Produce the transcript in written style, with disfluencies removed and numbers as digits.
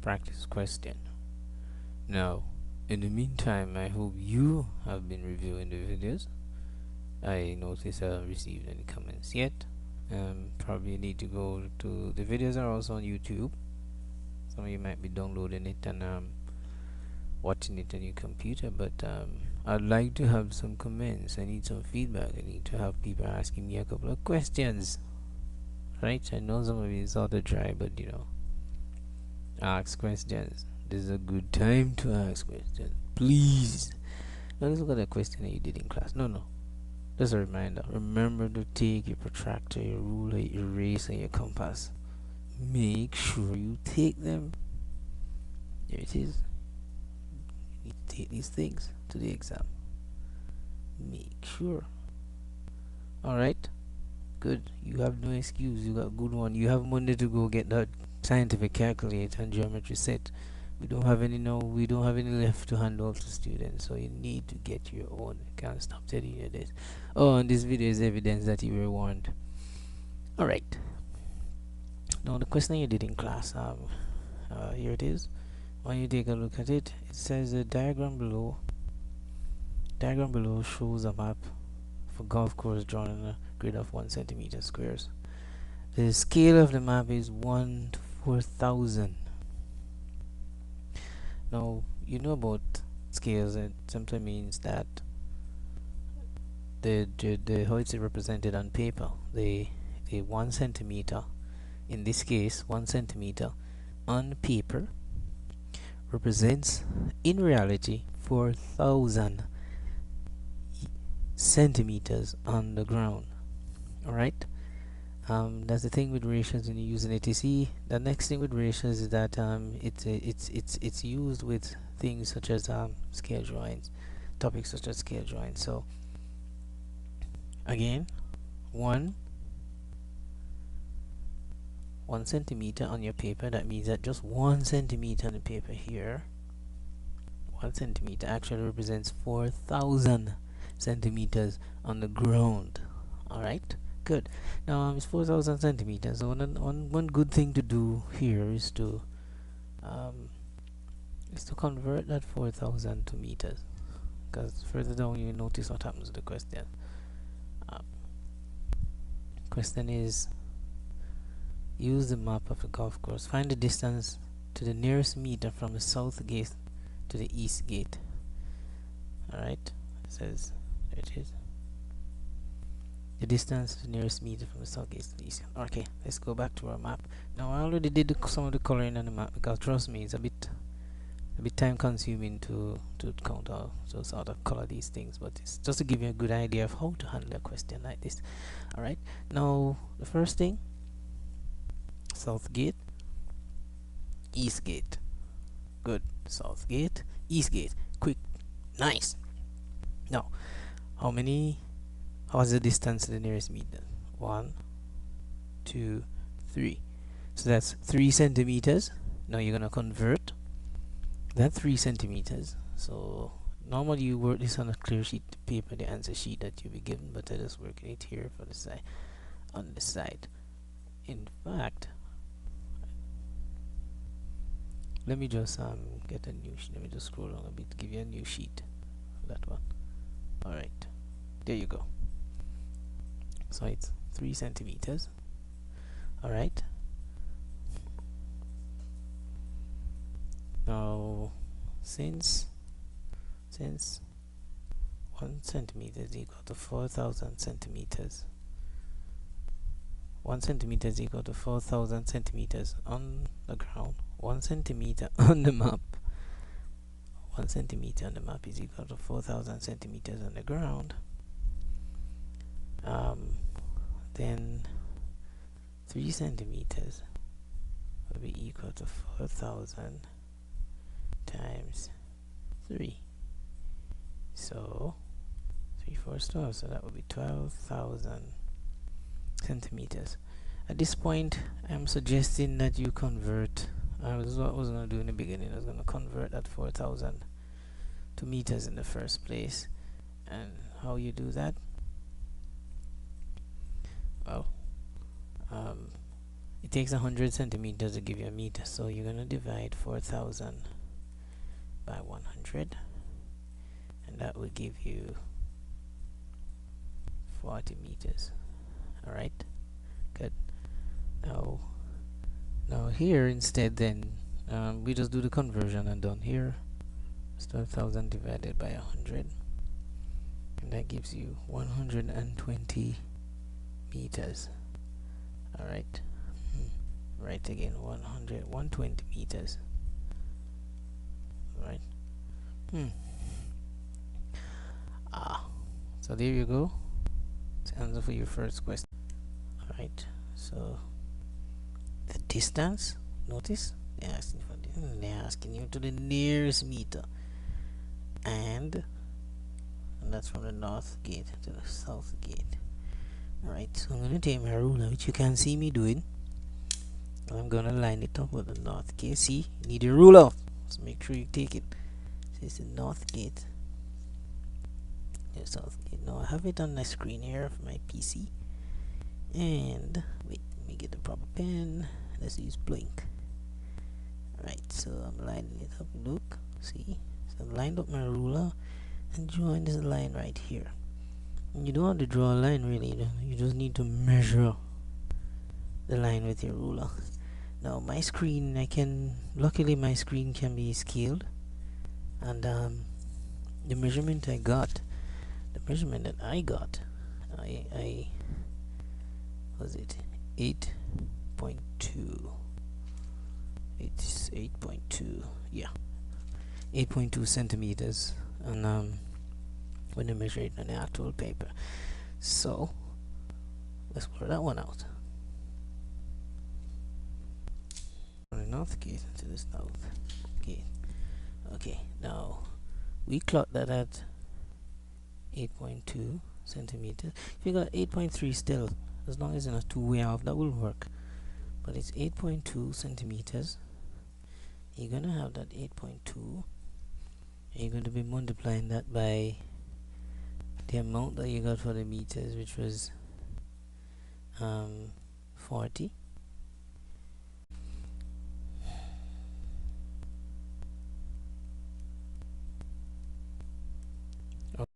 practice question. Now, in the meantime, I hope you have been reviewing the videos. I notice I haven't received any comments yet. Probably need to go to the videos are also on YouTube. Some of you might be downloading it and watching it on your computer, but I'd like to have some comments. I need some feedback. I need to have people asking me a couple of questions. Right? I know some of you is sort of dry, but ask questions. This is a good time to ask questions. Please. Now let's look at the question that you did in class. No. Just a reminder. Remember to take your protractor, your ruler, your eraser, and your compass. Make sure you take them. There it is. You need to take these things to the exam. Make sure. Alright? Good. You have no excuse. You got a good one. You have Monday to go get that scientific calculator and geometry set. We don't have any now. We don't have any left to hand off to students, so you need to get your own. I can't stop telling you this. Oh, and this video is evidence that you were warned. All right. Now the question you did in class. Here it is. When you take a look at it, it says the diagram below. Diagram below shows a map for golf course drawn on a grid of 1 centimeter squares. The scale of the map is 1 to 4,000. Now you know about scales. It simply means that the how it's represented on paper. The 1 centimeter, in this case 1 centimeter on paper, represents in reality 4,000 centimeters on the ground. All right. That's the thing with ratios when you're using it. You see, the next thing with ratios is that it's used with things such as scale drawings, topics such as scale drawings. So again, 1 centimeter on your paper. That means that just 1 centimeter on the paper here, 1 centimeter actually represents 4,000 centimeters on the ground. All right. Good. Now it's 4,000 centimeters. So one good thing to do here is to convert that 4,000 to meters, because further down you notice what happens to the question. Question is, use the map of the golf course. Find the distance to the nearest meter from the south gate to the east gate. All right. It says there it is. The distance to the nearest meter from the south gate to the east. Okay, let's go back to our map. Now I already did some of the coloring on the map, because trust me, it's a bit time consuming to count out, so sort of color these things, but it's just to give you a good idea of how to handle a question like this. All right. Now the first thing, south gate, east gate. Good. South gate, east gate. Quick. Nice. Now, how's the distance to the nearest meter? 1, 2, 3. So that's 3 centimeters. Now you're gonna convert that 3 centimeters. So normally you work this on a clear sheet of paper, the answer sheet that you'll be given, but I just work it here for the side, on the side. In fact, let me just get a new sheet. Let me just scroll down a bit, give you a new sheet for that one. All right, there you go. So it's 3 centimeters. All right. Now, since 1 centimeter is equal to 4,000 centimeters, 1 centimeter is equal to 4,000 centimeters on the ground. 1 centimeter on the map. 1 centimeter on the map is equal to 4,000 centimeters on the ground. Then 3 centimeters will be equal to 4,000 times 3. So 3 4 12, so that would be 12,000 centimeters. At this point, I'm suggesting that you convert. This is what I was going to do in the beginning. I was going to convert that 4,000 to meters in the first place. And how you do that? Well, It takes 100 centimeters to give you a meter, so you're gonna divide 4,000 by 100, and that will give you 40 meters. All right, good. Now here instead, then we just do the conversion, and down here it's 12,000 divided by 100, and that gives you 120 meters. All right. Right again, 120 meters. Right. So there you go. It's answer for your first question. All right. So the distance. Notice they're asking for this. They're asking you to the nearest meter, and that's from the north gate to the south gate. All right. So I'm gonna take my ruler, which you can see me doing. I'm gonna line it up with the north gate. See, you need a ruler, so make sure you take it. So it's the north gate, the south gate. Now I have it on my screen here of my PC, and wait, let me get the proper pen. Let's use blink. Alright, so I'm lining it up. Look, see, so I've lined up my ruler and drawing this line right here. And you don't have to draw a line really, you just need to measure the line with your ruler. Now my screen, luckily my screen can be scaled, and the measurement that I got, I was it 8.2. It's 8.2, yeah, 8.2 centimeters, and when I measure it on the actual paper. So let's work that one out. The north gate to the south gate. Okay, now we clock that at 8.2 centimeters. If you got 8.3 still, as long as it's not too way off, that will work. But it's 8.2 centimeters. You're gonna have that 8.2, and you're going to be multiplying that by the amount that you got for the meters, which was 40.